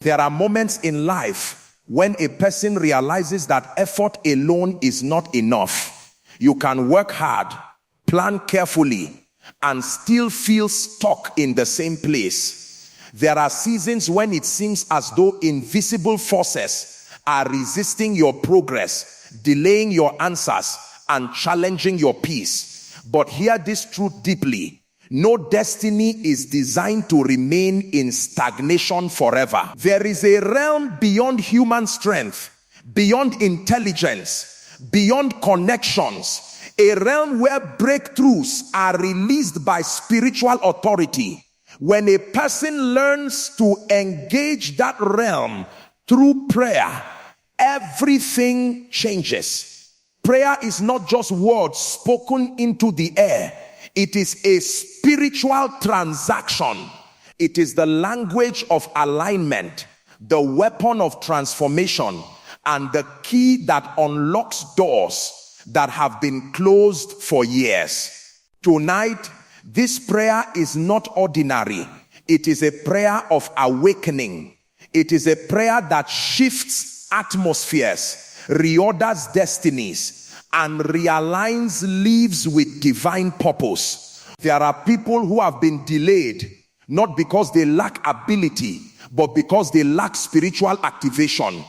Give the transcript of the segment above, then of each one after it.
There are moments in life when a person realizes that effort alone is not enough. You can work hard, plan carefully, and still feel stuck in the same place. There are seasons when it seems as though invisible forces are resisting your progress, delaying your answers, and challenging your peace. But hear this truth deeply. No destiny is designed to remain in stagnation forever. There is a realm beyond human strength, beyond intelligence, beyond connections, a realm where breakthroughs are released by spiritual authority. When a person learns to engage that realm through prayer, everything changes. Prayer is not just words spoken into the air. It is a spiritual transaction. It is the language of alignment, the weapon of transformation, and the key that unlocks doors that have been closed for years. Tonight, this prayer is not ordinary. It is a prayer of awakening. It is a prayer that shifts atmospheres, reorders destinies, and realigns lives with divine purpose. There are people who have been delayed, not because they lack ability, but because they lack spiritual activation.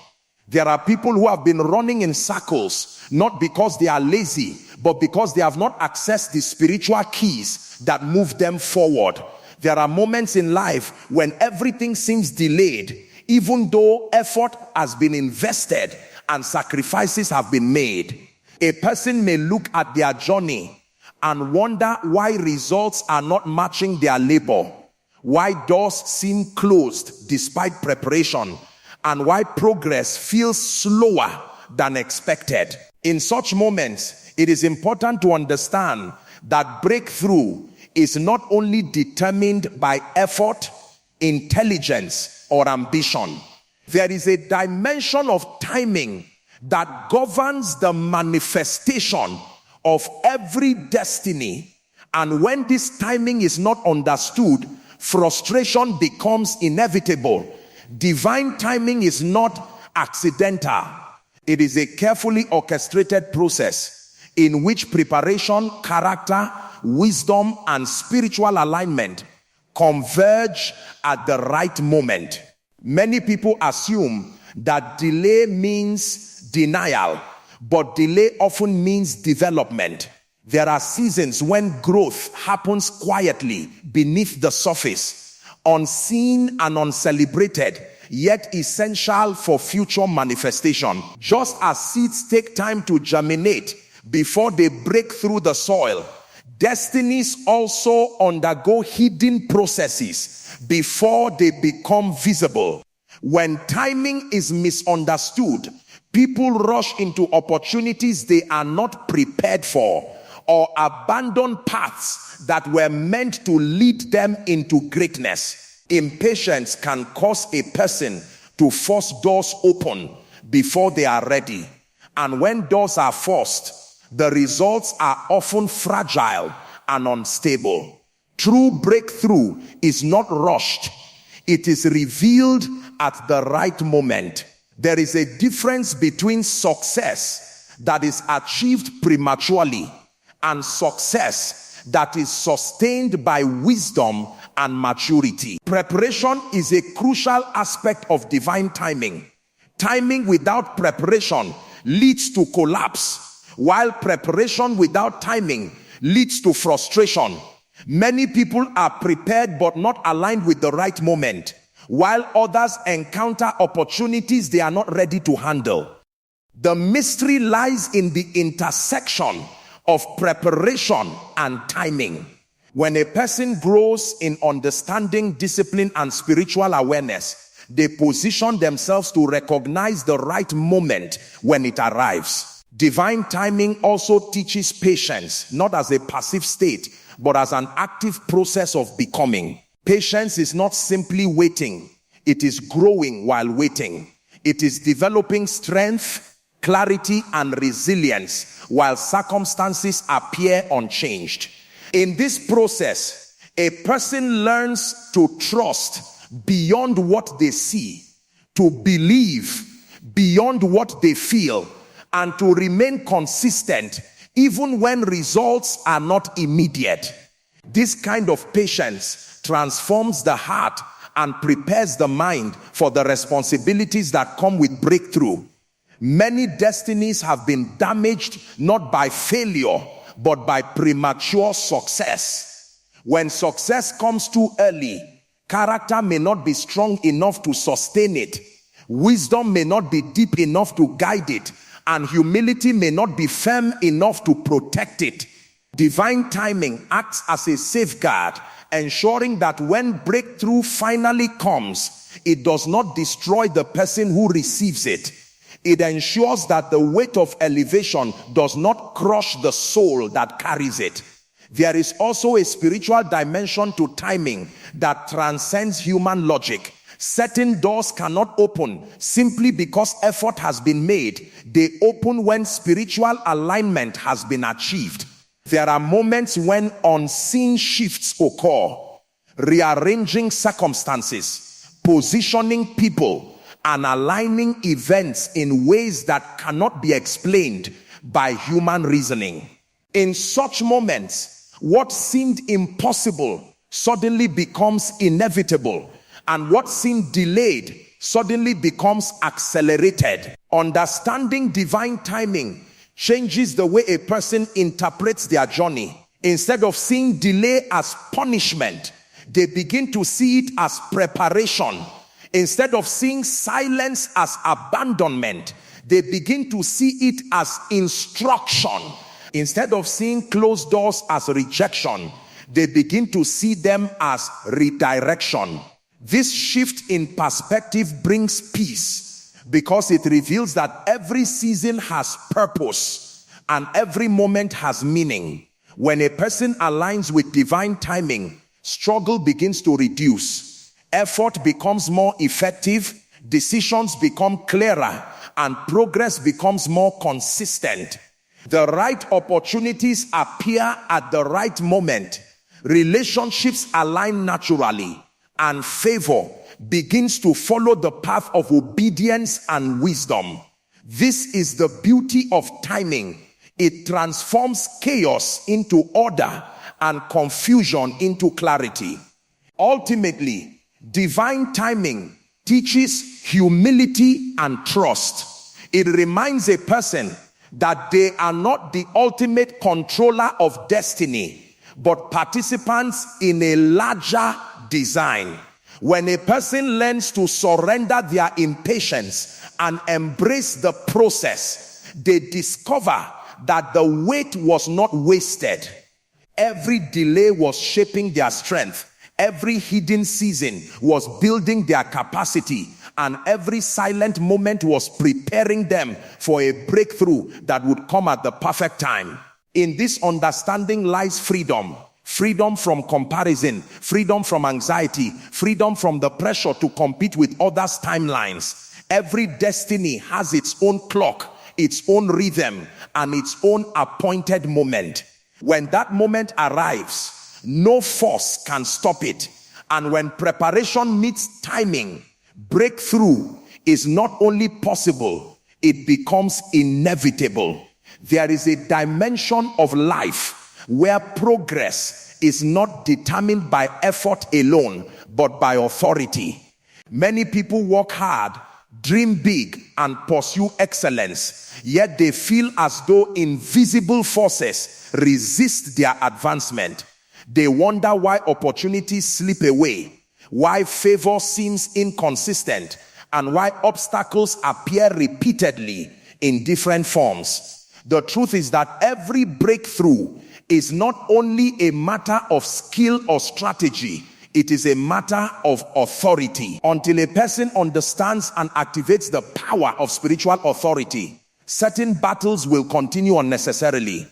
There are people who have been running in circles, not because they are lazy, but because they have not accessed the spiritual keys that move them forward. There are moments in life when everything seems delayed, even though effort has been invested and sacrifices have been made. A person may look at their journey and wonder why results are not matching their labor, why doors seem closed despite preparation, and why progress feels slower than expected. In such moments, it is important to understand that breakthrough is not only determined by effort, intelligence, or ambition. There is a dimension of timing that governs the manifestation of every destiny. And when this timing is not understood, frustration becomes inevitable. Divine timing is not accidental. It is a carefully orchestrated process in which preparation, character, wisdom, and spiritual alignment converge at the right moment. Many people assume that delay means denial, but delay often means development. There are seasons when growth happens quietly beneath the surface, unseen and uncelebrated, yet essential for future manifestation. Just as seeds take time to germinate before they break through the soil, destinies also undergo hidden processes before they become visible. When timing is misunderstood, people rush into opportunities they are not prepared for, or abandon paths that were meant to lead them into greatness. Impatience can cause a person to force doors open before they are ready. And when doors are forced, the results are often fragile and unstable. True breakthrough is not rushed. It is revealed at the right moment. There is a difference between success that is achieved prematurely and success that is sustained by wisdom and maturity. Preparation is a crucial aspect of divine timing. Timing without preparation leads to collapse, while preparation without timing leads to frustration. Many people are prepared but not aligned with the right moment, while others encounter opportunities they are not ready to handle. The mystery lies in the intersection of preparation and timing. When a person grows in understanding, discipline, and spiritual awareness, they position themselves to recognize the right moment when it arrives. Divine timing also teaches patience, not as a passive state, but as an active process of becoming. Patience is not simply waiting. It is growing while waiting. It is developing strength, clarity, and resilience while circumstances appear unchanged. In this process, a person learns to trust beyond what they see to believe beyond what they feel, and to remain consistent even when results are not immediate. This kind of patience transforms the heart and prepares the mind for the responsibilities that come with breakthrough. Many destinies have been damaged not by failure but by premature success. When success comes too early, character may not be strong enough to sustain it. Wisdom may not be deep enough to guide it, and humility may not be firm enough to protect it. Divine timing acts as a safeguard, ensuring that when breakthrough finally comes, it does not destroy the person who receives it. It ensures that the weight of elevation does not crush the soul that carries it. There is also a spiritual dimension to timing that transcends human logic. Certain doors cannot open simply because effort has been made. They open when spiritual alignment has been achieved. There are moments when unseen shifts occur, rearranging circumstances, positioning people, and aligning events in ways that cannot be explained by human reasoning. In such moments, what seemed impossible suddenly becomes inevitable, and what seemed delayed suddenly becomes accelerated. Understanding divine timing changes the way a person interprets their journey. Instead of seeing delay as punishment, they begin to see it as preparation. Instead of seeing silence as abandonment, they begin to see it as instruction. Instead of seeing closed doors as rejection, they begin to see them as redirection. This shift in perspective brings peace because it reveals that every season has purpose and every moment has meaning. When a person aligns with divine timing, struggle begins to reduce. Effort becomes more effective, decisions become clearer, and progress becomes more consistent. The right opportunities appear at the right moment. Relationships align naturally, and favor begins to follow the path of obedience and wisdom. This is the beauty of timing. It transforms chaos into order and confusion into clarity. Ultimately, divine timing teaches humility and trust. It reminds a person that they are not the ultimate controller of destiny, but participants in a larger design. When a person learns to surrender their impatience and embrace the process, they discover that the wait was not wasted. Every delay was shaping their strength. Every hidden season was building their capacity, and every silent moment was preparing them for a breakthrough that would come at the perfect time. In this understanding lies freedom. Freedom from comparison, freedom from anxiety, freedom from the pressure to compete with others' timelines. Every destiny has its own clock, its own rhythm, and its own appointed moment. When that moment arrives, no force can stop it. And when preparation meets timing, breakthrough is not only possible, it becomes inevitable. There is a dimension of life where progress is not determined by effort alone, but by authority. Many people work hard, dream big, and pursue excellence, yet they feel as though invisible forces resist their advancement. They wonder why opportunities slip away, why favor seems inconsistent, and why obstacles appear repeatedly in different forms. The truth is that every breakthrough is not only a matter of skill or strategy, it is a matter of authority. Until a person understands and activates the power of spiritual authority, certain battles will continue unnecessarily.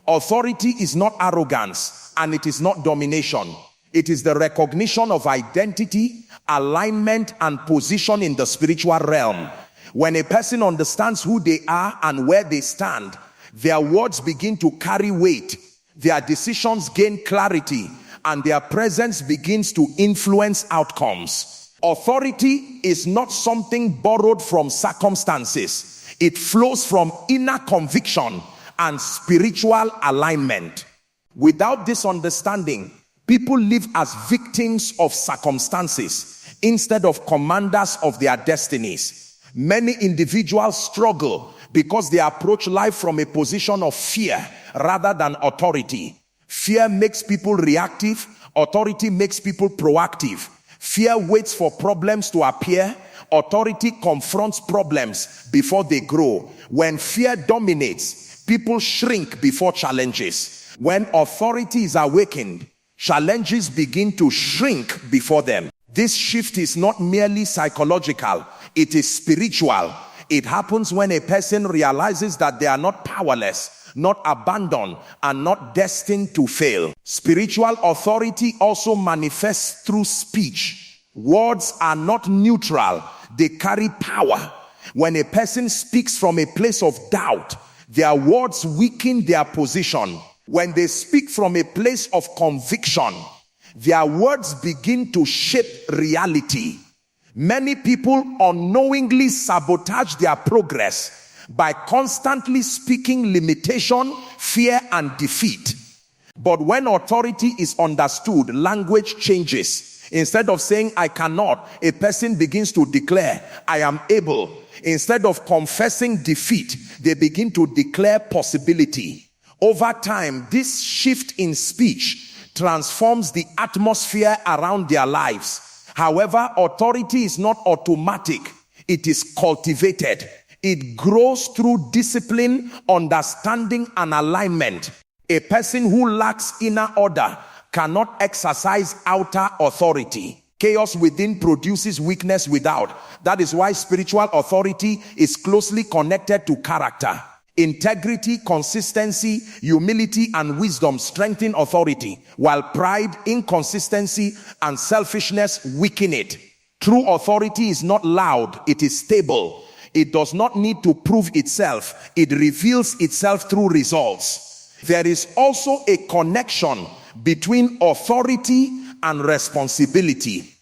Authority is not arrogance, and it is not domination. It is the recognition of identity, alignment, and position in the spiritual realm. When a person understands who they are and where they stand, their words begin to carry weight, their decisions gain clarity, and their presence begins to influence outcomes. Authority is not something borrowed from circumstances. It flows from inner conviction and spiritual alignment. Without this understanding, people live as victims of circumstances instead of commanders of their destinies. Many individuals struggle because they approach life from a position of fear rather than authority. Fear makes people reactive. Authority makes people proactive. Fear waits for problems to appear. Authority confronts problems before they grow. When fear dominates, people shrink before challenges. When authority is awakened, challenges begin to shrink before them. This shift is not merely psychological, it is spiritual. It happens when a person realizes that they are not powerless, not abandoned, and not destined to fail. Spiritual authority also manifests through speech. Words are not neutral, they carry power. When a person speaks from a place of doubt, their words weaken their position. When they speak from a place of conviction, their words begin to shape reality. Many people unknowingly sabotage their progress by constantly speaking limitation, fear, and defeat. But when authority is understood, language changes. Instead of saying, I cannot, a person begins to declare, I am able. Instead of confessing defeat, they begin to declare possibility. Over time, this shift in speech transforms the atmosphere around their lives. However, authority is not automatic. It is cultivated. It grows through discipline, understanding, and alignment. A person who lacks inner order cannot exercise outer authority. Chaos within produces weakness without. That is why spiritual authority is closely connected to character. Integrity, consistency, humility, and wisdom strengthen authority, while pride, inconsistency, and selfishness weaken it. True authority is not loud, it is stable. It does not need to prove itself. It reveals itself through results. There is also a connection between authority and responsibility.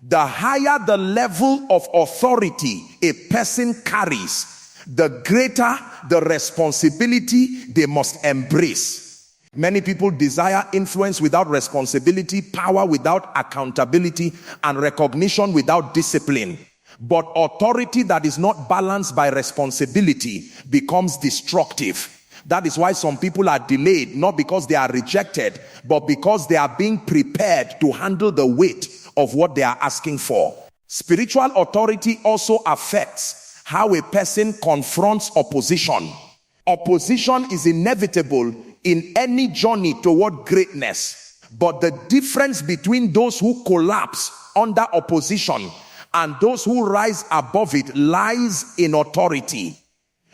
The higher the level of authority a person carries, the greater the responsibility they must embrace. Many people desire influence without responsibility, power without accountability, and recognition without discipline. But authority that is not balanced by responsibility becomes destructive. That is why some people are delayed, not because they are rejected, but because they are being prepared to handle the weight of what they are asking for. Spiritual authority also affects how a person confronts opposition. Opposition is inevitable in any journey toward greatness. But the difference between those who collapse under opposition and those who rise above it lies in authority.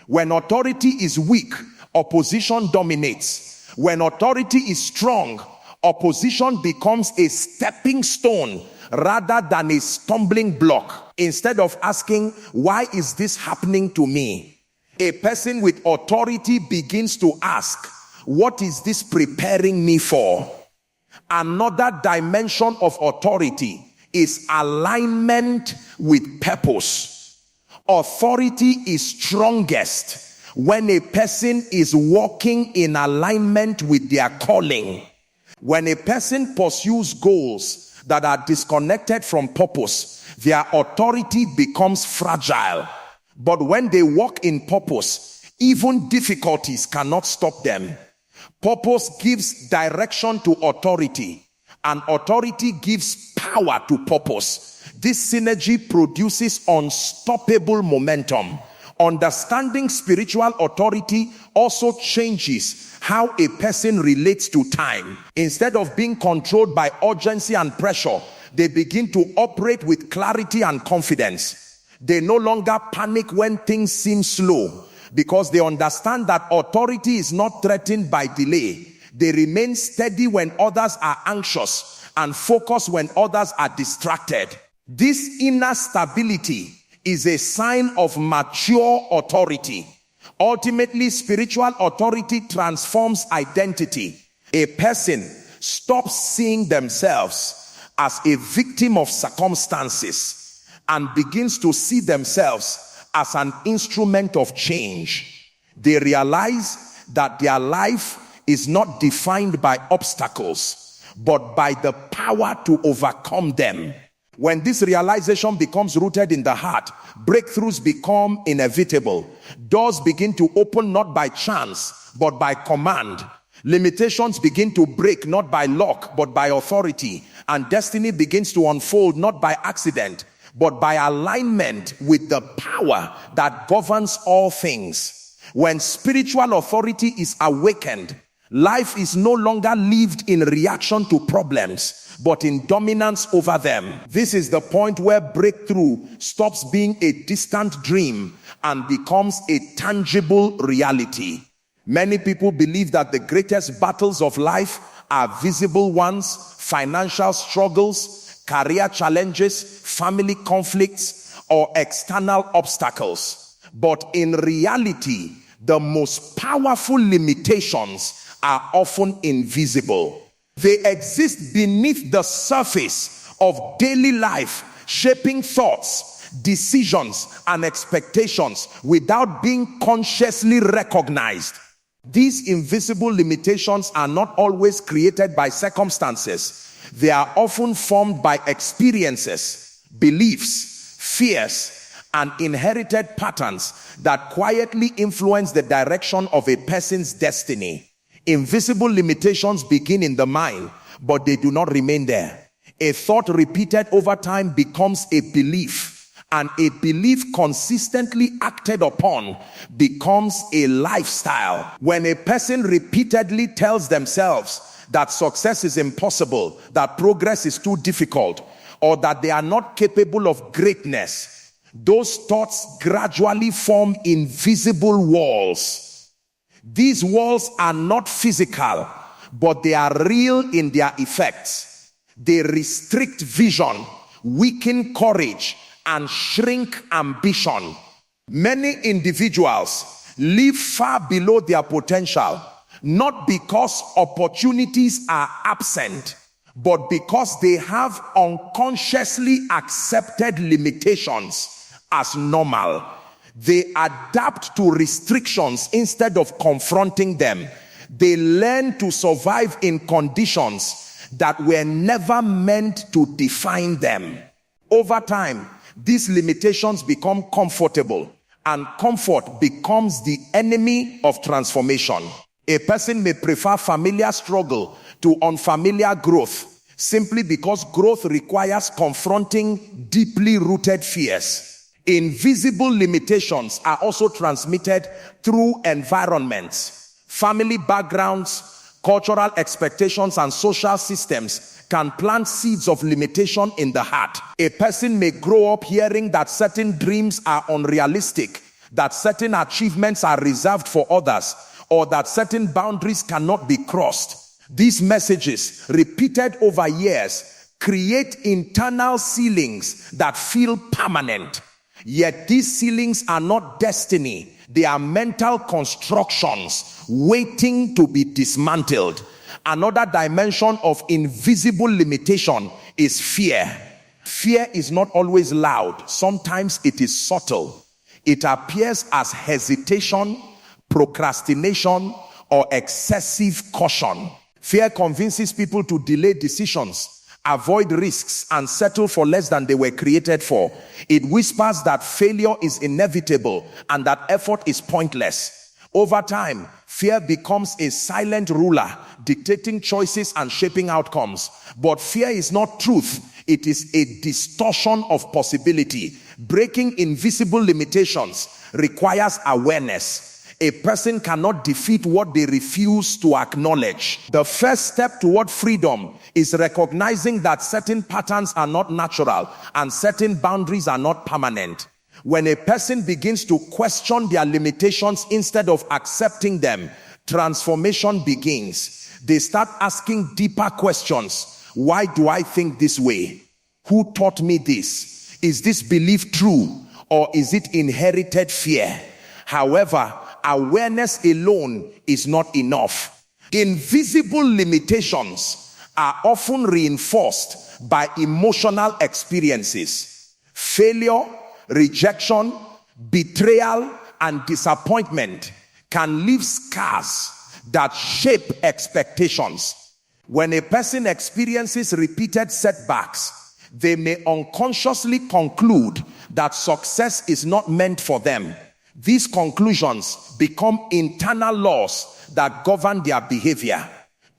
When authority is weak, opposition dominates. When authority is strong, opposition becomes a stepping stone rather than a stumbling block. Instead of asking, why is this happening to me? A person with authority begins to ask, what is this preparing me for? Another dimension of authority is alignment with purpose. Authority is strongest when a person is walking in alignment with their calling. When a person pursues goals that are disconnected from purpose, their authority becomes fragile. But when they walk in purpose, even difficulties cannot stop them. Purpose gives direction to authority, and authority gives power to purpose. This synergy produces unstoppable momentum. Understanding spiritual authority also changes how a person relates to time. Instead of being controlled by urgency and pressure, they begin to operate with clarity and confidence. They no longer panic when things seem slow, because they understand that authority is not threatened by delay. They remain steady when others are anxious and focused when others are distracted. This inner stability is a sign of mature authority. Ultimately, spiritual authority transforms identity. A person stops seeing themselves as a victim of circumstances and begins to see themselves as an instrument of change. They realize that their life is not defined by obstacles, but by the power to overcome them. When this realization becomes rooted in the heart, breakthroughs become inevitable. Doors begin to open not by chance, but by command. Limitations begin to break not by luck, but by authority. And destiny begins to unfold not by accident, but by alignment with the power that governs all things. When spiritual authority is awakened, life is no longer lived in reaction to problems, but in dominance over them. This is the point where breakthrough stops being a distant dream and becomes a tangible reality. Many people believe that the greatest battles of life are visible ones: financial struggles, career challenges, family conflicts, or external obstacles. But in reality, the most powerful limitations are often invisible. They exist beneath the surface of daily life, shaping thoughts, decisions, and expectations without being consciously recognized. These invisible limitations are not always created by circumstances. They are often formed by experiences, beliefs, fears, and inherited patterns that quietly influence the direction of a person's destiny. Invisible limitations begin in the mind, but they do not remain there. A thought repeated over time becomes a belief, and a belief consistently acted upon becomes a lifestyle. When a person repeatedly tells themselves that success is impossible, that progress is too difficult, or that they are not capable of greatness, those thoughts gradually form invisible walls. These walls are not physical, but they are real in their effects. They restrict vision, weaken courage, and shrink ambition. Many individuals live far below their potential, not because opportunities are absent, but because they have unconsciously accepted limitations as normal. They adapt to restrictions instead of confronting them. They learn to survive in conditions that were never meant to define them. Over time, these limitations become comfortable, and comfort becomes the enemy of transformation. A person may prefer familiar struggle to unfamiliar growth simply because growth requires confronting deeply rooted fears. Invisible limitations are also transmitted through environments. Family backgrounds, cultural expectations, and social systems can plant seeds of limitation in the heart. A person may grow up hearing that certain dreams are unrealistic, that certain achievements are reserved for others, or that certain boundaries cannot be crossed. These messages, repeated over years, create internal ceilings that feel permanent. Yet these ceilings are not destiny. They are mental constructions waiting to be dismantled. Another dimension of invisible limitation is fear. Fear is not always loud. Sometimes it is subtle. It appears as hesitation, procrastination, or excessive caution. Fear convinces people to delay decisions, avoid risks, and settle for less than they were created for. It whispers that failure is inevitable and that effort is pointless. Over time, fear becomes a silent ruler, dictating choices and shaping outcomes. But fear is not truth. It is a distortion of possibility. Breaking invisible limitations requires awareness. A person cannot defeat what they refuse to acknowledge. The first step toward freedom is recognizing that certain patterns are not natural and certain boundaries are not permanent. When a person begins to question their limitations instead of accepting them, transformation begins. They start asking deeper questions. Why do I think this way? Who taught me this? Is this belief true, or is it inherited fear? However, awareness alone is not enough. Invisible limitations are often reinforced by emotional experiences. Failure, rejection, betrayal, and disappointment can leave scars that shape expectations. When a person experiences repeated setbacks, they may unconsciously conclude that success is not meant for them. These conclusions become internal laws that govern their behavior.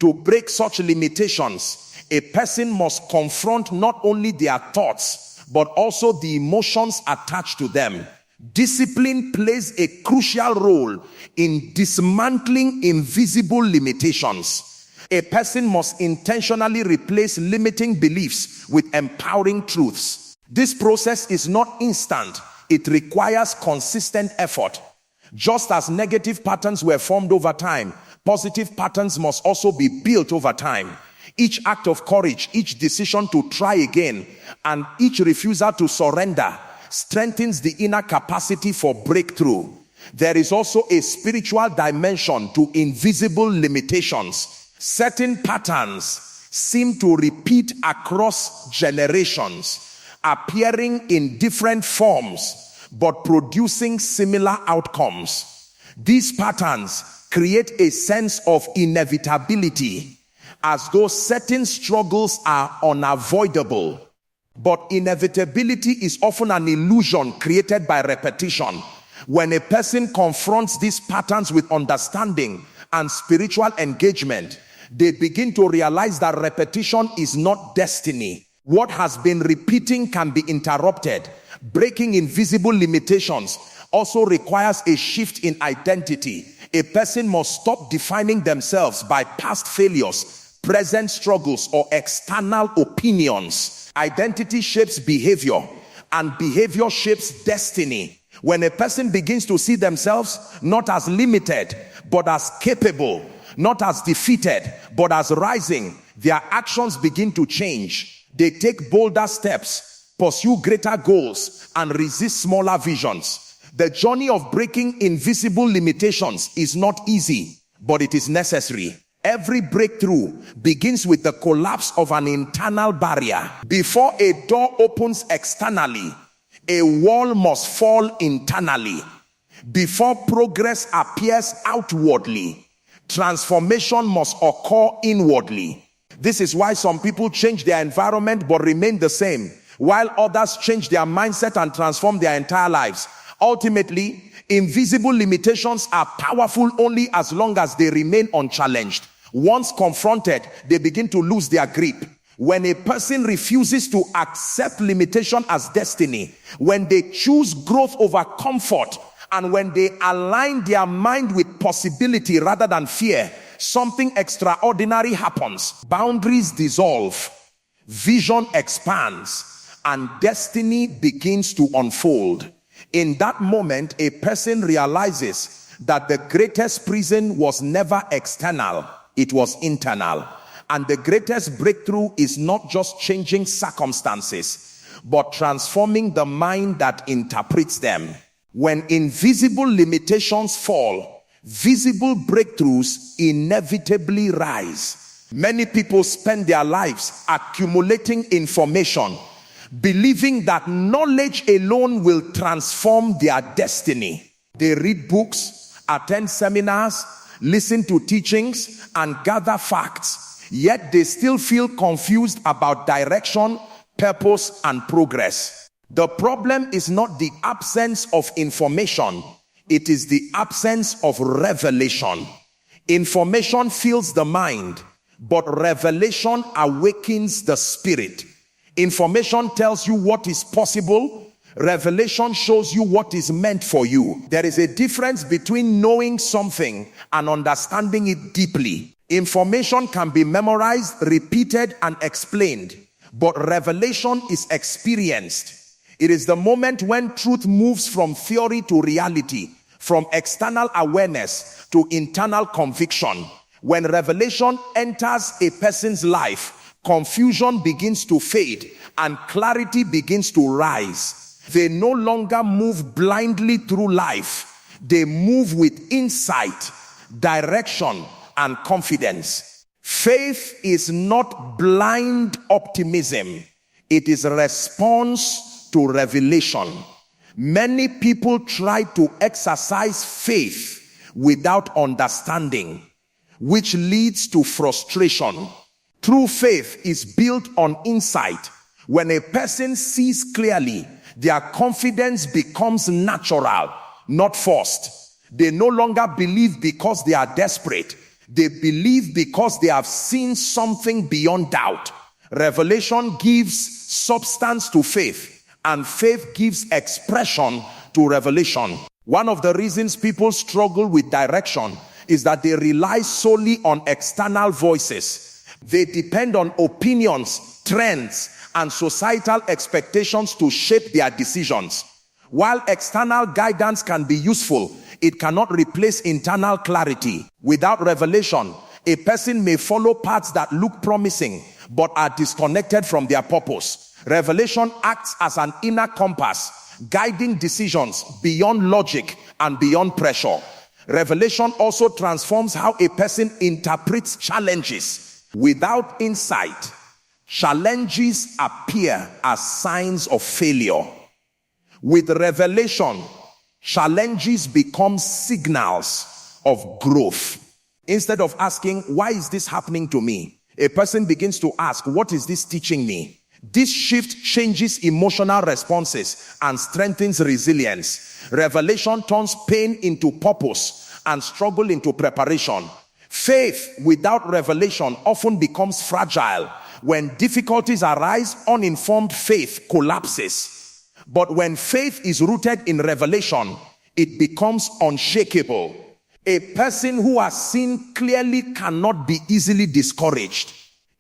To break such limitations, a person must confront not only their thoughts, but also the emotions attached to them. Discipline plays a crucial role in dismantling invisible limitations. A person must intentionally replace limiting beliefs with empowering truths. This process is not instant. It requires consistent effort. Just as negative patterns were formed over time, positive patterns must also be built over time. Each act of courage, each decision to try again, and each refusal to surrender strengthens the inner capacity for breakthrough. There is also a spiritual dimension to invisible limitations. Certain patterns seem to repeat across generations, appearing in different forms, but producing similar outcomes. These patterns create a sense of inevitability, as though certain struggles are unavoidable. But inevitability is often an illusion created by repetition. When a person confronts these patterns with understanding and spiritual engagement, they begin to realize that repetition is not destiny. What has been repeating can be interrupted. Breaking invisible limitations also requires a shift in identity. A person must stop defining themselves by past failures, present struggles, or external opinions. Identity shapes behavior, and behavior shapes destiny. When a person begins to see themselves not as limited, but as capable, not as defeated, but as rising, their actions begin to change. They take bolder steps, pursue greater goals, and resist smaller visions. The journey of breaking invisible limitations is not easy, but it is necessary. Every breakthrough begins with the collapse of an internal barrier. Before a door opens externally, a wall must fall internally. Before progress appears outwardly, transformation must occur inwardly. This is why some people change their environment but remain the same, while others change their mindset and transform their entire lives. Ultimately, invisible limitations are powerful only as long as they remain unchallenged. Once confronted, they begin to lose their grip. When a person refuses to accept limitation as destiny, when they choose growth over comfort, and when they align their mind with possibility rather than fear, something extraordinary happens. Boundaries dissolve, vision expands, and destiny begins to unfold. In that moment, a person realizes that the greatest prison was never external, it was internal. And the greatest breakthrough is not just changing circumstances, but transforming the mind that interprets them. When invisible limitations fall, visible breakthroughs inevitably rise. Many people spend their lives accumulating information, believing that knowledge alone will transform their destiny. They read books, attend seminars, listen to teachings, and gather facts, yet they still feel confused about direction, purpose, and progress. The problem is not the absence of information, it is the absence of revelation. Information fills the mind, but revelation awakens the spirit. Information tells you what is possible. Revelation shows you what is meant for you. There is a difference between knowing something and understanding it deeply. Information can be memorized, repeated, and explained, but revelation is experienced. It is the moment when truth moves from theory to reality, from external awareness to internal conviction. When revelation enters a person's life, confusion begins to fade and clarity begins to rise. They no longer move blindly through life. They move with insight, direction, and confidence. Faith is not blind optimism. It is a response to revelation. Many people try to exercise faith without understanding, which leads to frustration. True faith is built on insight. When a person sees clearly, their confidence becomes natural, not forced. They no longer believe because they are desperate. They believe because they have seen something beyond doubt. Revelation gives substance to faith, and faith gives expression to revelation. One of the reasons people struggle with direction is that they rely solely on external voices. They depend on opinions, trends, and societal expectations to shape their decisions. While external guidance can be useful, it cannot replace internal clarity. Without revelation, a person may follow paths that look promising but are disconnected from their purpose. Revelation acts as an inner compass, guiding decisions beyond logic and beyond pressure. Revelation also transforms how a person interprets challenges. Without insight, challenges appear as signs of failure. With revelation, challenges become signals of growth. Instead of asking, why is this happening to me? A person begins to ask, what is this teaching me? This shift changes emotional responses and strengthens resilience. Revelation turns pain into purpose and struggle into preparation. Faith without revelation often becomes fragile. When difficulties arise, uninformed faith collapses. But when faith is rooted in revelation, it becomes unshakable. A person who has seen clearly cannot be easily discouraged.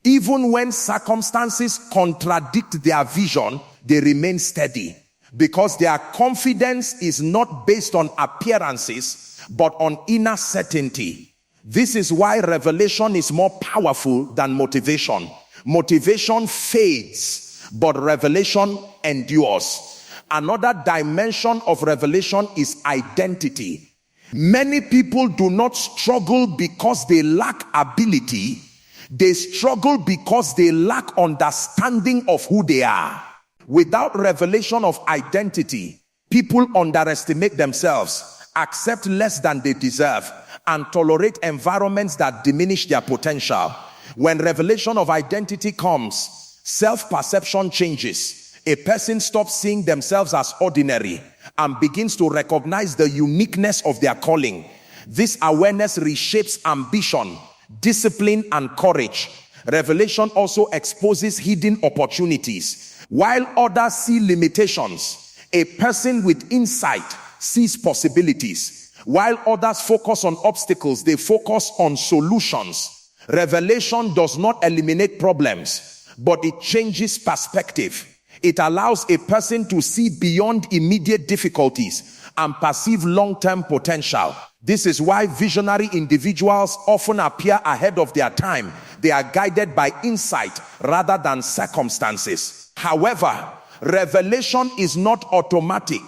Even when circumstances contradict their vision, they remain steady, because their confidence is not based on appearances, but on inner certainty. This is why revelation is more powerful than motivation. Motivation fades, but revelation endures. Another dimension of revelation is identity. Many people do not struggle because they lack ability. They struggle because they lack understanding of who they are. Without revelation of identity, people underestimate themselves, accept less than they deserve, and tolerate environments that diminish their potential. When revelation of identity comes, self-perception changes. A person stops seeing themselves as ordinary and begins to recognize the uniqueness of their calling. This awareness reshapes ambition, discipline, and courage. Revelation also exposes hidden opportunities. While others see limitations, a person with insight sees possibilities. While others focus on obstacles, they focus on solutions. Revelation does not eliminate problems, but it changes perspective. It allows a person to see beyond immediate difficulties and perceive long-term potential. This is why visionary individuals often appear ahead of their time. They are guided by insight rather than circumstances. However, revelation is not automatic.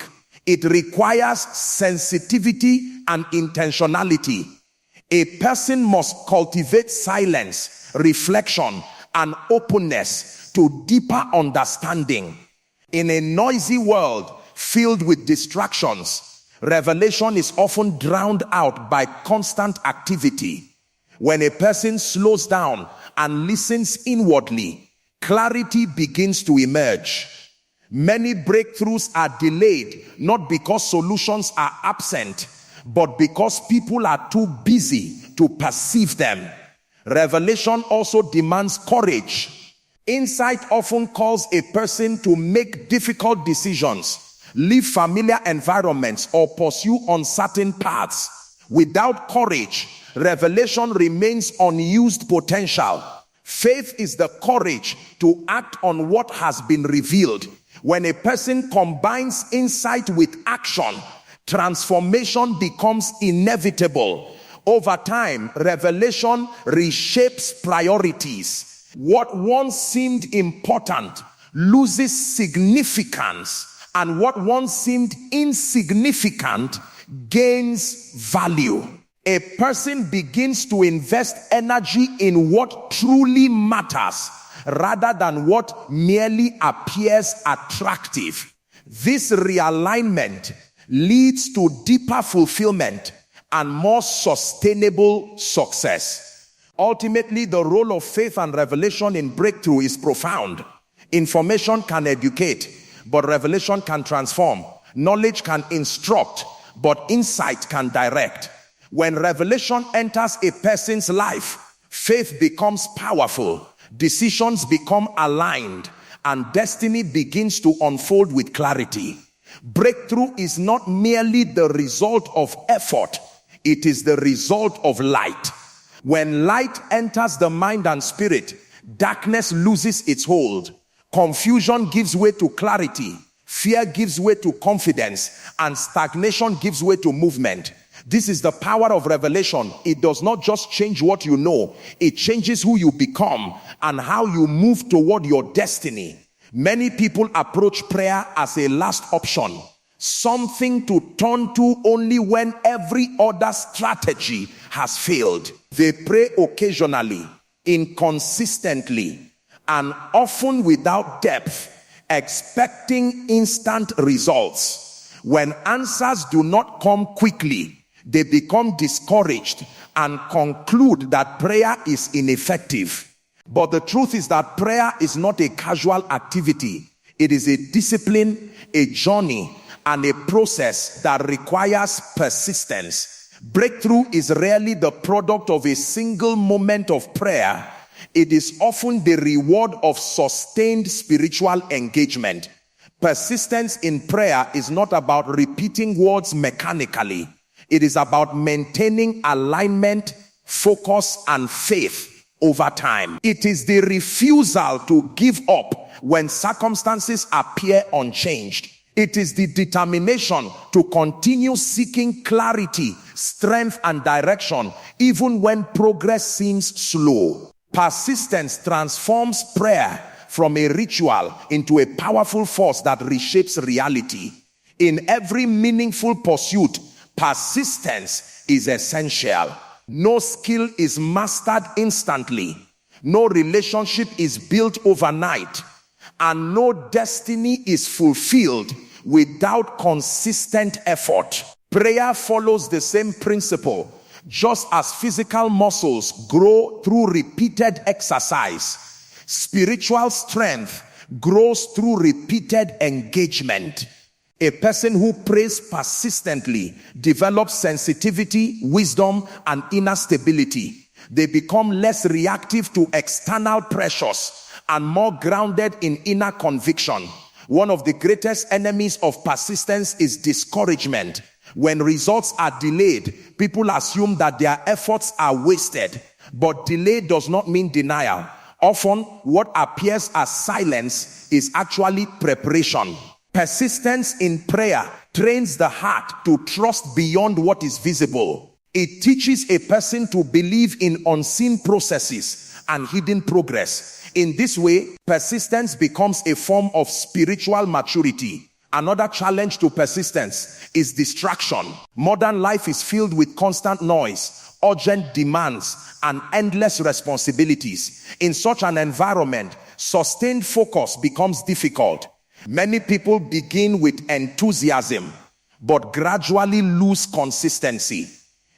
It requires sensitivity and intentionality. A person must cultivate silence, reflection, and openness to deeper understanding. In a noisy world filled with distractions, revelation is often drowned out by constant activity. When a person slows down and listens inwardly, clarity begins to emerge. Many breakthroughs are delayed, not because solutions are absent, but because people are too busy to perceive them. Revelation also demands courage. Insight often calls a person to make difficult decisions, leave familiar environments, or pursue uncertain paths. Without courage, revelation remains unused potential. Faith is the courage to act on what has been revealed. When a person combines insight with action, transformation becomes inevitable. Over time, revelation reshapes priorities. What once seemed important loses significance, and what once seemed insignificant gains value. A person begins to invest energy in what truly matters rather than what merely appears attractive. This realignment leads to deeper fulfillment and more sustainable success. Ultimately, the role of faith and revelation in breakthrough is profound. Information can educate, but revelation can transform. Knowledge can instruct, but insight can direct. When revelation enters a person's life, faith becomes powerful, decisions become aligned, and destiny begins to unfold with clarity. Breakthrough is not merely the result of effort, it is the result of light. When light enters the mind and spirit, darkness loses its hold. Confusion gives way to clarity, fear gives way to confidence, and stagnation gives way to movement. This is the power of revelation. It does not just change what you know, it changes who you become and how you move toward your destiny. Many people approach prayer as a last option, something to turn to only when every other strategy has failed. They pray occasionally, inconsistently, and often without depth, expecting instant results. When answers do not come quickly, they become discouraged and conclude that prayer is ineffective. But the truth is that prayer is not a casual activity. It is a discipline, a journey, and a process that requires persistence. Breakthrough is rarely the product of a single moment of prayer. It is often the reward of sustained spiritual engagement. Persistence in prayer is not about repeating words mechanically. It is about maintaining alignment, focus, and faith over time. It is the refusal to give up when circumstances appear unchanged. It is the determination to continue seeking clarity, strength, and direction even when progress seems slow. Persistence transforms prayer from a ritual into a powerful force that reshapes reality. In every meaningful pursuit, persistence is essential. No skill is mastered instantly. No relationship is built overnight. And no destiny is fulfilled without consistent effort. Prayer follows the same principle. Just as physical muscles grow through repeated exercise, spiritual strength grows through repeated engagement. A person who prays persistently develops sensitivity, wisdom, and inner stability. They become less reactive to external pressures and more grounded in inner conviction. One of the greatest enemies of persistence is discouragement. When results are delayed, people assume that their efforts are wasted. But delay does not mean denial. Often, what appears as silence is actually preparation. Persistence in prayer trains the heart to trust beyond what is visible. It teaches a person to believe in unseen processes and hidden progress. In this way, persistence becomes a form of spiritual maturity. Another challenge to persistence is distraction. Modern life is filled with constant noise, urgent demands, and endless responsibilities. In such an environment, sustained focus becomes difficult. Many people begin with enthusiasm, but gradually lose consistency.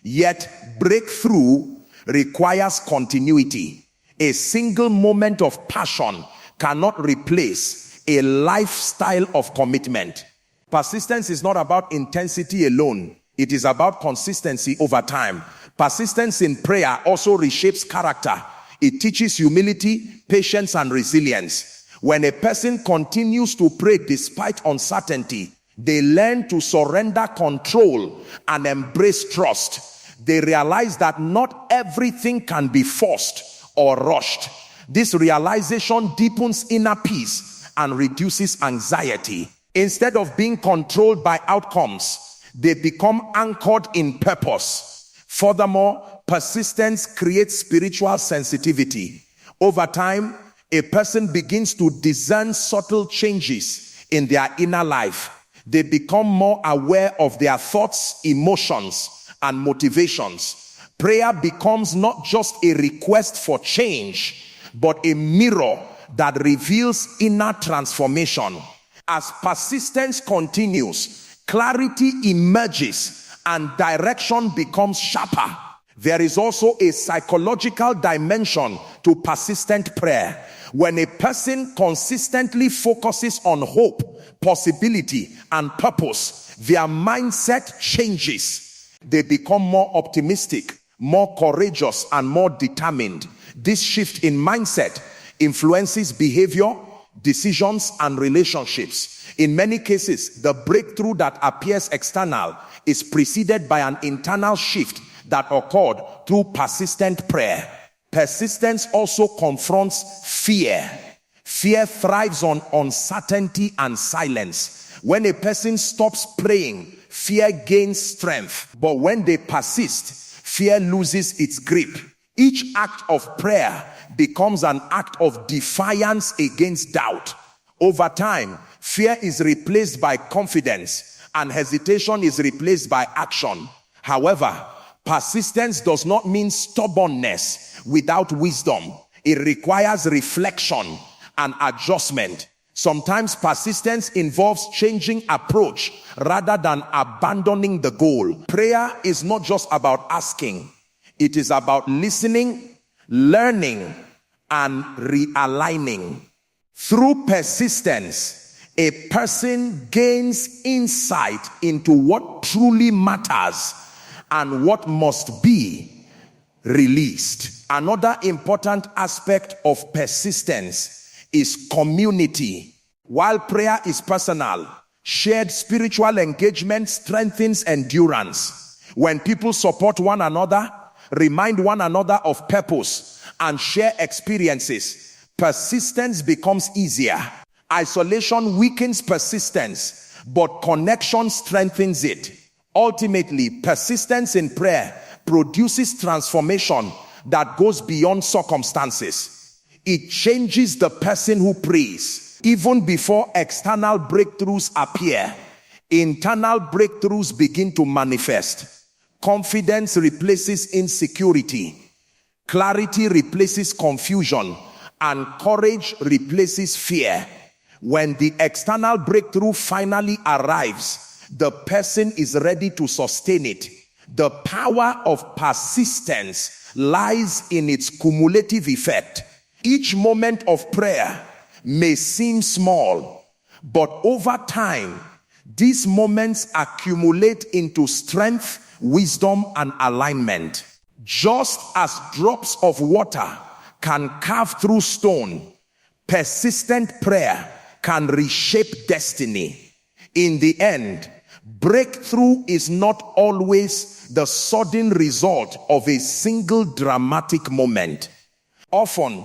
Yet, breakthrough requires continuity. A single moment of passion cannot replace a lifestyle of commitment. Persistence is not about intensity alone. It is about consistency over time. Persistence in prayer also reshapes character. It teaches humility, patience, and resilience. When a person continues to pray despite uncertainty, they learn to surrender control and embrace trust. They realize that not everything can be forced or rushed. This realization deepens inner peace and reduces anxiety. Instead of being controlled by outcomes, they become anchored in purpose. Furthermore, persistence creates spiritual sensitivity. Over time, a person begins to discern subtle changes in their inner life. They become more aware of their thoughts, emotions, and motivations. Prayer becomes not just a request for change, but a mirror that reveals inner transformation. As persistence continues, clarity emerges and direction becomes sharper. There is also a psychological dimension to persistent prayer. When a person consistently focuses on hope, possibility, and purpose, their mindset changes. They become more optimistic, more courageous, and more determined. This shift in mindset influences behavior, decisions, and relationships. In many cases, the breakthrough that appears external is preceded by an internal shift that occurred through persistent prayer. Persistence also confronts fear. Fear thrives on uncertainty and silence. When a person stops praying, fear gains strength. But when they persist, fear loses its grip. Each act of prayer becomes an act of defiance against doubt. Over time, fear is replaced by confidence, and hesitation is replaced by action. However, persistence does not mean stubbornness without wisdom. It requires reflection and adjustment. Sometimes persistence involves changing approach rather than abandoning the goal. Prayer is not just about asking. It is about listening, learning, and realigning. Through persistence, a person gains insight into what truly matters and what must be released. Another important aspect of persistence is community. While prayer is personal, shared spiritual engagement strengthens endurance. When people support one another, remind one another of purpose, and share experiences, persistence becomes easier. Isolation weakens persistence, but connection strengthens it. Ultimately, persistence in prayer produces transformation that goes beyond circumstances. It changes the person who prays. Even before external breakthroughs appear, internal breakthroughs begin to manifest. Confidence replaces insecurity. Clarity replaces confusion. And courage replaces fear. When the external breakthrough finally arrives, the person is ready to sustain it. The power of persistence lies in its cumulative effect. Each moment of prayer may seem small, but over time, these moments accumulate into strength, wisdom, and alignment. Just as drops of water can carve through stone, persistent prayer can reshape destiny. In the end, breakthrough is not always the sudden result of a single dramatic moment. Often,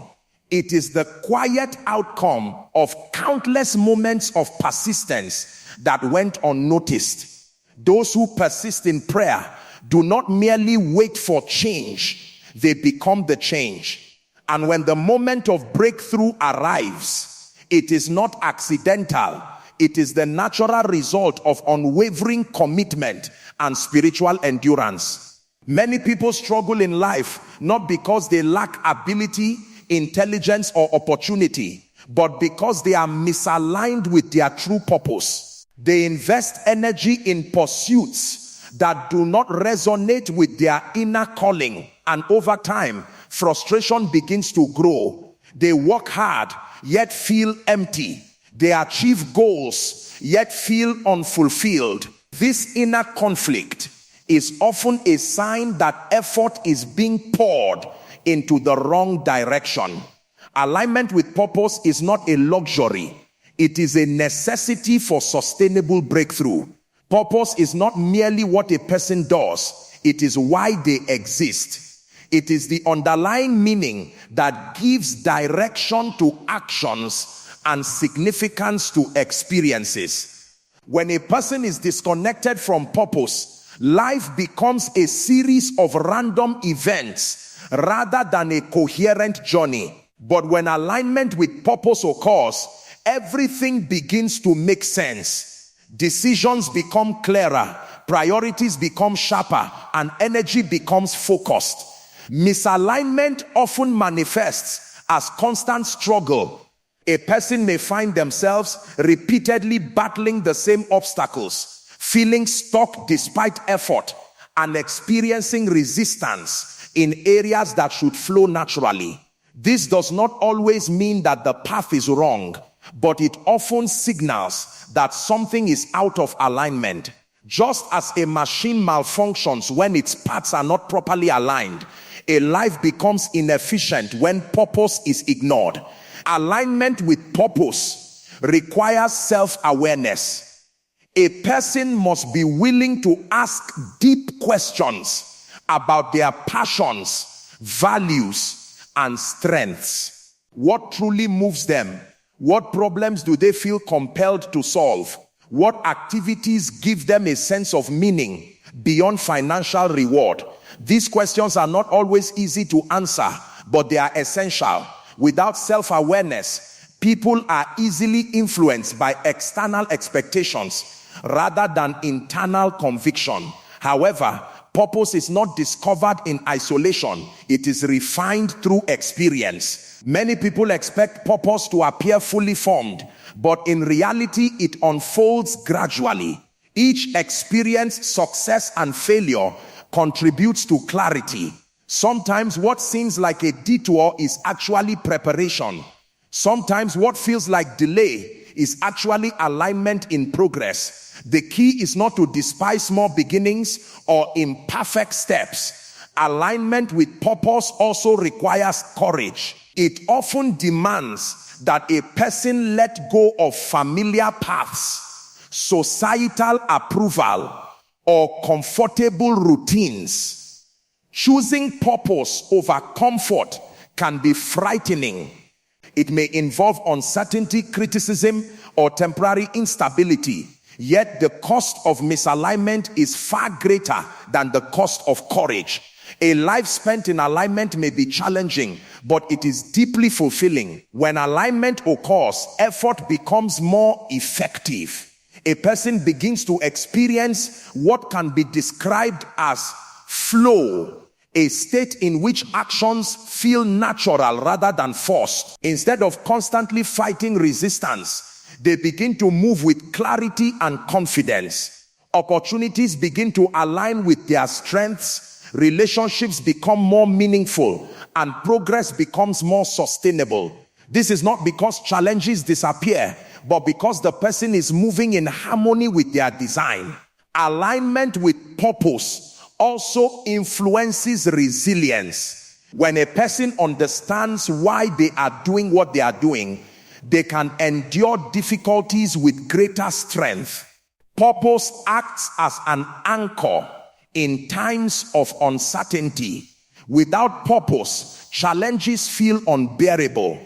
it is the quiet outcome of countless moments of persistence that went unnoticed. Those who persist in prayer do not merely wait for change, they become the change. And when the moment of breakthrough arrives, it is not accidental. It is the natural result of unwavering commitment and spiritual endurance. Many people struggle in life not because they lack ability, intelligence, or opportunity, but because they are misaligned with their true purpose. They invest energy in pursuits that do not resonate with their inner calling, and over time, frustration begins to grow. They work hard, yet feel empty. They achieve goals, yet feel unfulfilled. This inner conflict is often a sign that effort is being poured into the wrong direction. Alignment with purpose is not a luxury. It is a necessity for sustainable breakthrough. Purpose is not merely what a person does. It is why they exist. It is the underlying meaning that gives direction to actions and significance to experiences. When a person is disconnected from purpose, life becomes a series of random events rather than a coherent journey. But when alignment with purpose occurs, everything begins to make sense. Decisions become clearer, priorities become sharper, and energy becomes focused. Misalignment often manifests as constant struggle. A person may find themselves repeatedly battling the same obstacles, feeling stuck despite effort, and experiencing resistance in areas that should flow naturally. This does not always mean that the path is wrong, but it often signals that something is out of alignment. Just as a machine malfunctions when its parts are not properly aligned, a life becomes inefficient when purpose is ignored. Alignment with purpose requires self-awareness. A person must be willing to ask deep questions about their passions, values, and strengths. What truly moves them? What problems do they feel compelled to solve? What activities give them a sense of meaning beyond financial reward? These questions are not always easy to answer, but they are essential. Without self-awareness, people are easily influenced by external expectations rather than internal conviction. However, purpose is not discovered in isolation. It is refined through experience. Many people expect purpose to appear fully formed, but in reality, it unfolds gradually. Each experience, success, and failure contributes to clarity. Sometimes what seems like a detour is actually preparation. Sometimes what feels like delay is actually alignment in progress. The key is not to despise small beginnings or imperfect steps. Alignment with purpose also requires courage. It often demands that a person let go of familiar paths, societal approval, or comfortable routines. Choosing purpose over comfort can be frightening. It may involve uncertainty, criticism, or temporary instability. Yet the cost of misalignment is far greater than the cost of courage. A life spent in alignment may be challenging, but it is deeply fulfilling. When alignment occurs, effort becomes more effective. A person begins to experience what can be described as flow, a state in which actions feel natural rather than forced. Instead of constantly fighting resistance, they begin to move with clarity and confidence. Opportunities begin to align with their strengths, relationships become more meaningful, and progress becomes more sustainable. This is not because challenges disappear, but because the person is moving in harmony with their design. Alignment with purpose also influences resilience. When a person understands why they are doing what they are doing, they can endure difficulties with greater strength. Purpose acts as an anchor in times of uncertainty. Without purpose, challenges feel unbearable.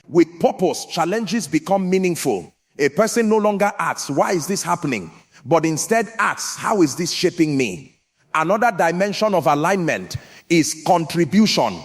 With purpose, challenges become meaningful. A person no longer asks, why is this happening? But instead asks, how is this shaping me? Another dimension of alignment is contribution.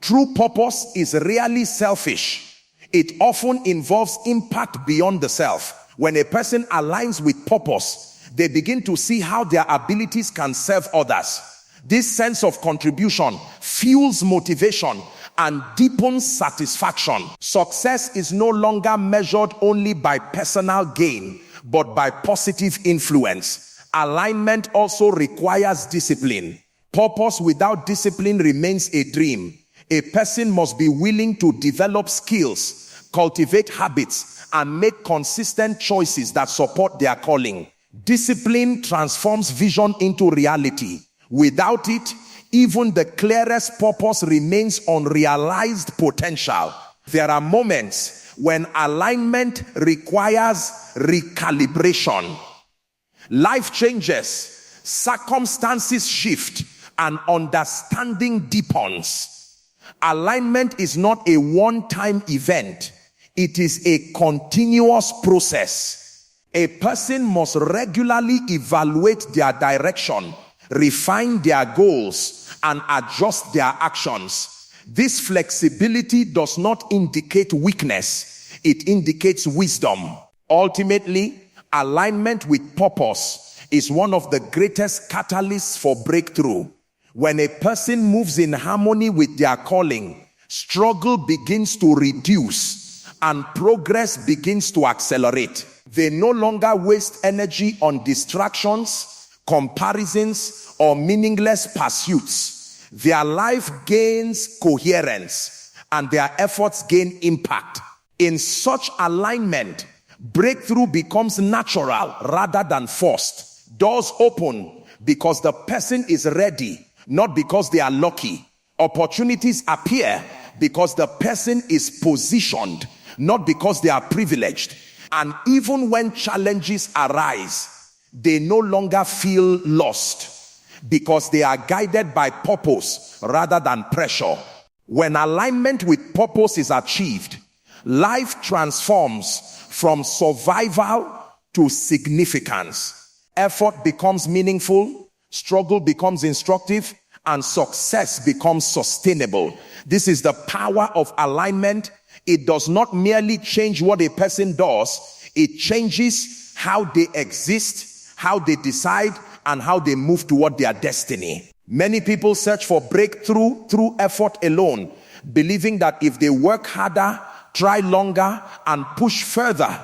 True purpose is rarely selfish. It often involves impact beyond the self. When a person aligns with purpose, they begin to see how their abilities can serve others. This sense of contribution fuels motivation and deepens satisfaction. Success is no longer measured only by personal gain, but by positive influence. Alignment also requires discipline. Purpose without discipline remains a dream. A person must be willing to develop skills, cultivate habits, and make consistent choices that support their calling. Discipline transforms vision into reality. Without it, even the clearest purpose remains unrealized potential. There are moments when alignment requires recalibration. Life changes, circumstances shift, and understanding deepens. Alignment is not a one-time event. It is a continuous process. A person must regularly evaluate their direction, refine their goals, and adjust their actions. This flexibility does not indicate weakness. It indicates wisdom. Ultimately, alignment with purpose is one of the greatest catalysts for breakthrough. When a person moves in harmony with their calling, struggle begins to reduce and progress begins to accelerate. They no longer waste energy on distractions, comparisons, or meaningless pursuits. Their life gains coherence and their efforts gain impact. In such alignment, breakthrough becomes natural rather than forced. Doors open because the person is ready, not because they are lucky. Opportunities appear because the person is positioned, not because they are privileged. And even when challenges arise, they no longer feel lost because they are guided by purpose rather than pressure. When alignment with purpose is achieved, life transforms from survival to significance. Effort becomes meaningful, struggle becomes instructive, and success becomes sustainable. This is the power of alignment. It does not merely change what a person does, it changes how they exist, how they decide, and how they move toward their destiny. Many people search for breakthrough through effort alone, believing that if they work harder, try longer, and push further,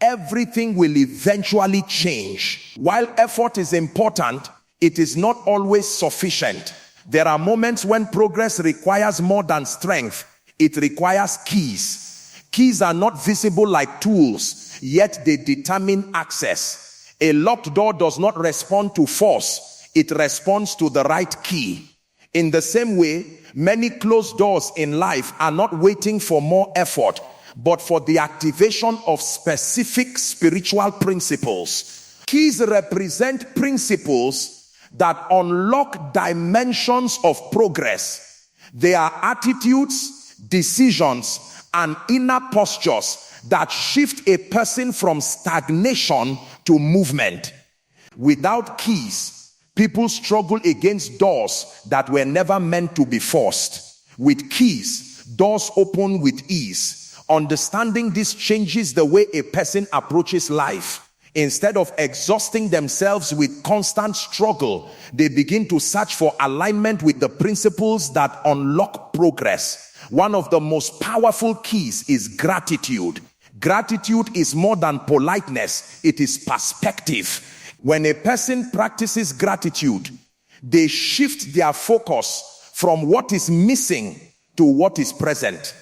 everything will eventually change. While effort is important, it is not always sufficient. There are moments when progress requires more than strength. It requires keys. Keys are not visible like tools, yet they determine access. A locked door does not respond to force. It responds to the right key. In the same way, many closed doors in life are not waiting for more effort, but for the activation of specific spiritual principles. Keys represent principles that unlock dimensions of progress. They are attitudes, decisions, and inner postures that shift a person from stagnation to movement. Without keys, people struggle against doors that were never meant to be forced. With keys, doors open with ease. Understanding this changes the way a person approaches life. Instead of exhausting themselves with constant struggle, they begin to search for alignment with the principles that unlock progress. One of the most powerful keys is gratitude. Gratitude is more than politeness, it is perspective. When a person practices gratitude, they shift their focus from what is missing to what is present.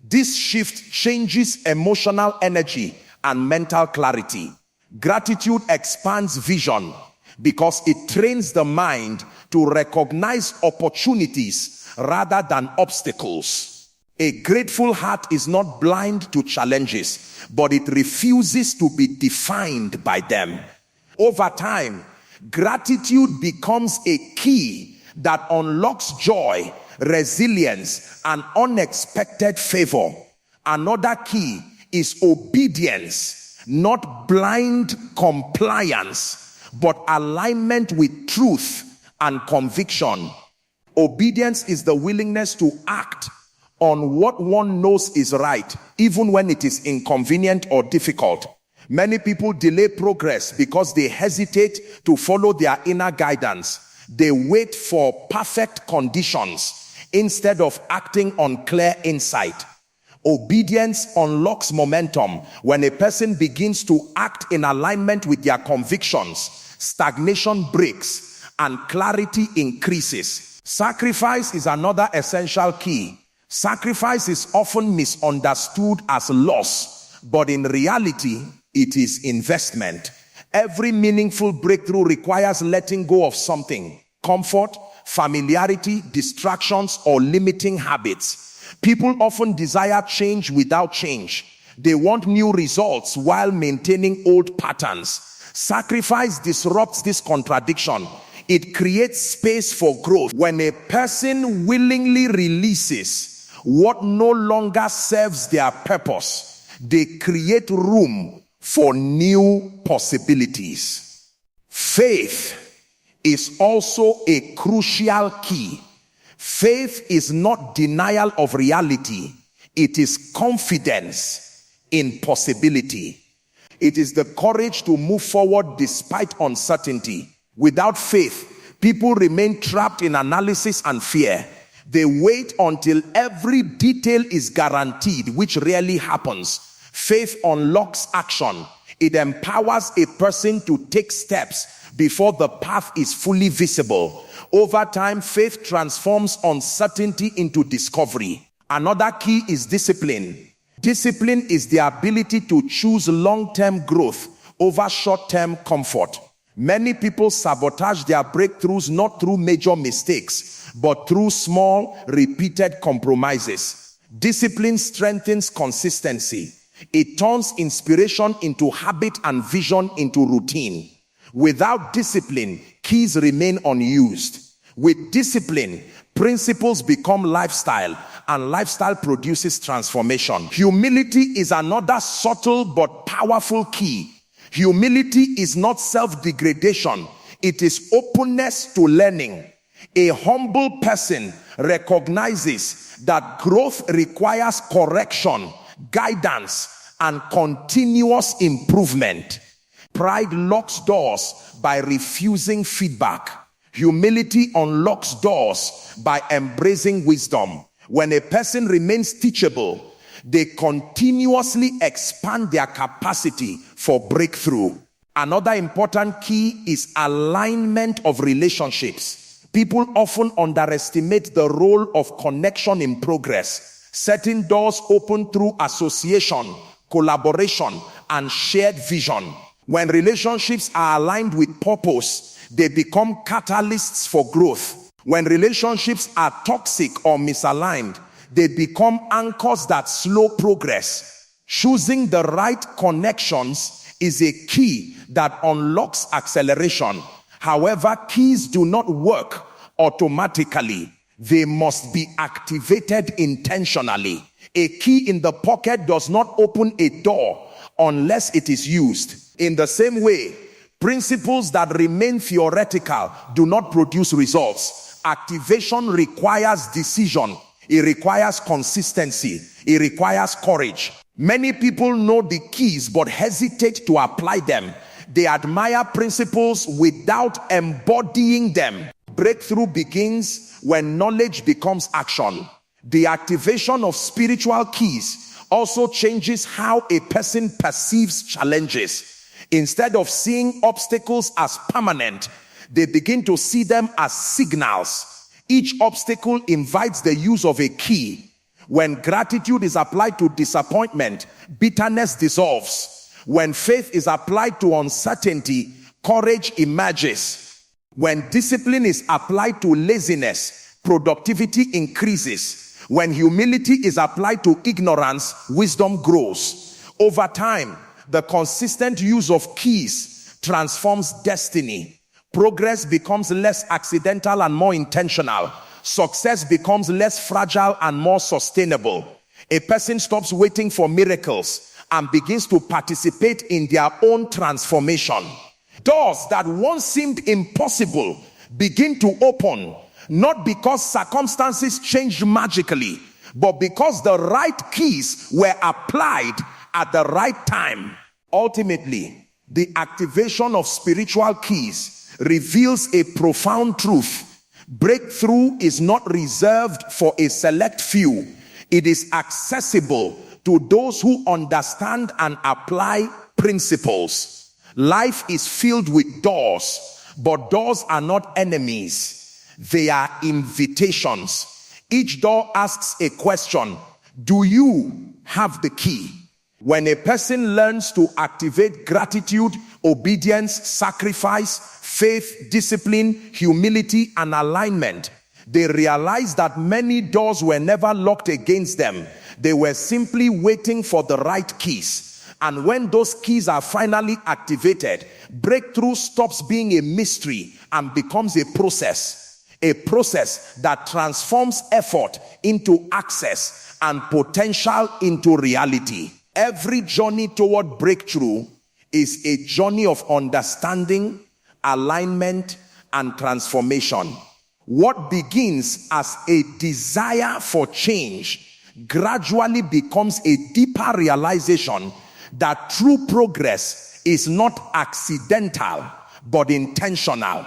This shift changes emotional energy and mental clarity. Gratitude expands vision because it trains the mind to recognize opportunities rather than obstacles. A grateful heart is not blind to challenges, but it refuses to be defined by them. Over time, gratitude becomes a key that unlocks joy, resilience, and unexpected favor. Another key is obedience, not blind compliance, but alignment with truth and conviction. Obedience is the willingness to act on what one knows is right, even when it is inconvenient or difficult. Many people delay progress because they hesitate to follow their inner guidance. They wait for perfect conditions instead of acting on clear insight. Obedience unlocks momentum. When a person begins to act in alignment with their convictions, stagnation breaks and clarity increases. Sacrifice is another essential key. Sacrifice is often misunderstood as loss, but in reality, it is investment. Every meaningful breakthrough requires letting go of something: comfort, familiarity, distractions, or limiting habits. People often desire change without change. They want new results while maintaining old patterns. Sacrifice disrupts this contradiction. It creates space for growth. When a person willingly releases what no longer serves their purpose, they create room for new possibilities. Faith is also a crucial key. Faith is not denial of reality. It is confidence in possibility. It is the courage to move forward despite uncertainty. Without faith, people remain trapped in analysis and fear. They wait until every detail is guaranteed, which rarely happens. Faith unlocks action. It empowers a person to take steps before the path is fully visible. Over time, faith transforms uncertainty into discovery. Another key is discipline. Discipline is the ability to choose long-term growth over short-term comfort. Many people sabotage their breakthroughs not through major mistakes, but through small, repeated compromises. Discipline strengthens consistency. It turns inspiration into habit and vision into routine. Without discipline, keys remain unused. With discipline, principles become lifestyle, and lifestyle produces transformation. Humility is another subtle but powerful key. Humility is not self-degradation. It is openness to learning. A humble person recognizes that growth requires correction, guidance, and continuous improvement. Pride locks doors by refusing feedback. Humility unlocks doors by embracing wisdom. When a person remains teachable, they continuously expand their capacity for breakthrough. Another important key is alignment of relationships. People often underestimate the role of connection in progress. Certain doors open through association, collaboration, and shared vision. When relationships are aligned with purpose, they become catalysts for growth. When relationships are toxic or misaligned, they become anchors that slow progress. Choosing the right connections is a key that unlocks acceleration. However, keys do not work automatically. They must be activated intentionally. A key in the pocket does not open a door unless it is used. In the same way, principles that remain theoretical do not produce results. Activation requires decision. It requires consistency. It requires courage. Many people know the keys but hesitate to apply them. They admire principles without embodying them. Breakthrough begins when knowledge becomes action. The activation of spiritual keys also changes how a person perceives challenges. Instead of seeing obstacles as permanent, they begin to see them as signals. Each obstacle invites the use of a key. When gratitude is applied to disappointment, bitterness dissolves. When faith is applied to uncertainty, courage emerges. When discipline is applied to laziness, productivity increases. When humility is applied to ignorance, wisdom grows. Over time, the consistent use of keys transforms destiny. Progress becomes less accidental and more intentional. Success becomes less fragile and more sustainable. A person stops waiting for miracles and begins to participate in their own transformation. Doors that once seemed impossible begin to open, not because circumstances changed magically, but because the right keys were applied at the right time. Ultimately, the activation of spiritual keys reveals a profound truth. Breakthrough is not reserved for a select few. It is accessible to those who understand and apply principles. Life is filled with doors, but doors are not enemies. They are invitations. Each door asks a question. Do you have the key? When a person learns to activate gratitude, obedience, sacrifice, faith, discipline, humility, and alignment, they realize that many doors were never locked against them. They were simply waiting for the right keys. And when those keys are finally activated, breakthrough stops being a mystery and becomes a process that transforms effort into access and potential into reality. Every journey toward breakthrough is a journey of understanding, alignment, and transformation. What begins as a desire for change gradually becomes a deeper realization that true progress is not accidental, but intentional.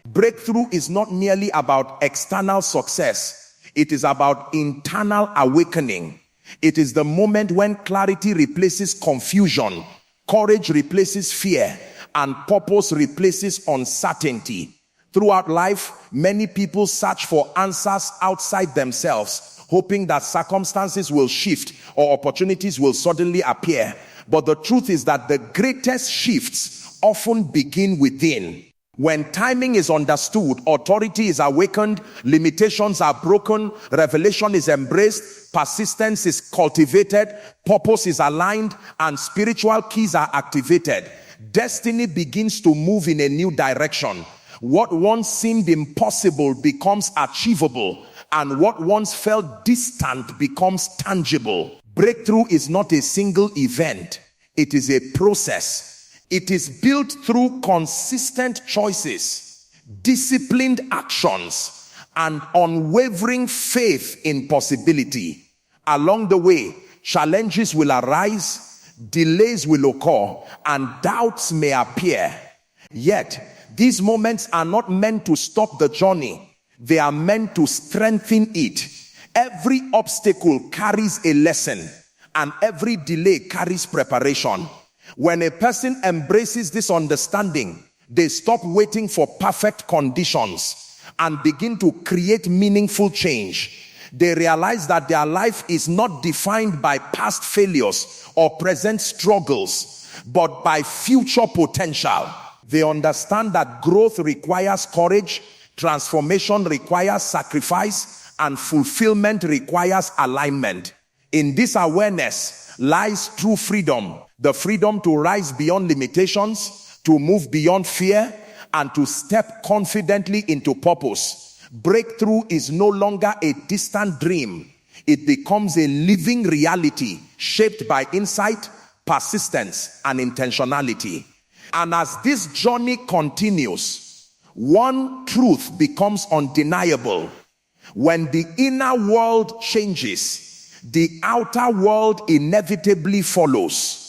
Breakthrough is not merely about external success. It is about internal awakening. It is the moment when clarity replaces confusion, courage replaces fear, and purpose replaces uncertainty. Throughout life, many people search for answers outside themselves, hoping that circumstances will shift or opportunities will suddenly appear. But the truth is that the greatest shifts often begin within. When timing is understood, authority is awakened, limitations are broken, revelation is embraced, persistence is cultivated, purpose is aligned, and spiritual keys are activated, destiny begins to move in a new direction. What once seemed impossible becomes achievable, and what once felt distant becomes tangible. Breakthrough is not a single event. It is a process. It is built through consistent choices, disciplined actions, and unwavering faith in possibility. Along the way, challenges will arise, delays will occur, and doubts may appear. Yet, these moments are not meant to stop the journey. They are meant to strengthen it. Every obstacle carries a lesson, and every delay carries preparation. When a person embraces this understanding, they stop waiting for perfect conditions and begin to create meaningful change. They realize that their life is not defined by past failures or present struggles, but by future potential. They understand that growth requires courage, transformation requires sacrifice, and fulfillment requires alignment. In this awareness lies true freedom, the freedom to rise beyond limitations, to move beyond fear, and to step confidently into purpose. Breakthrough is no longer a distant dream. It becomes a living reality shaped by insight, persistence, and intentionality. And as this journey continues, one truth becomes undeniable. When the inner world changes, the outer world inevitably follows.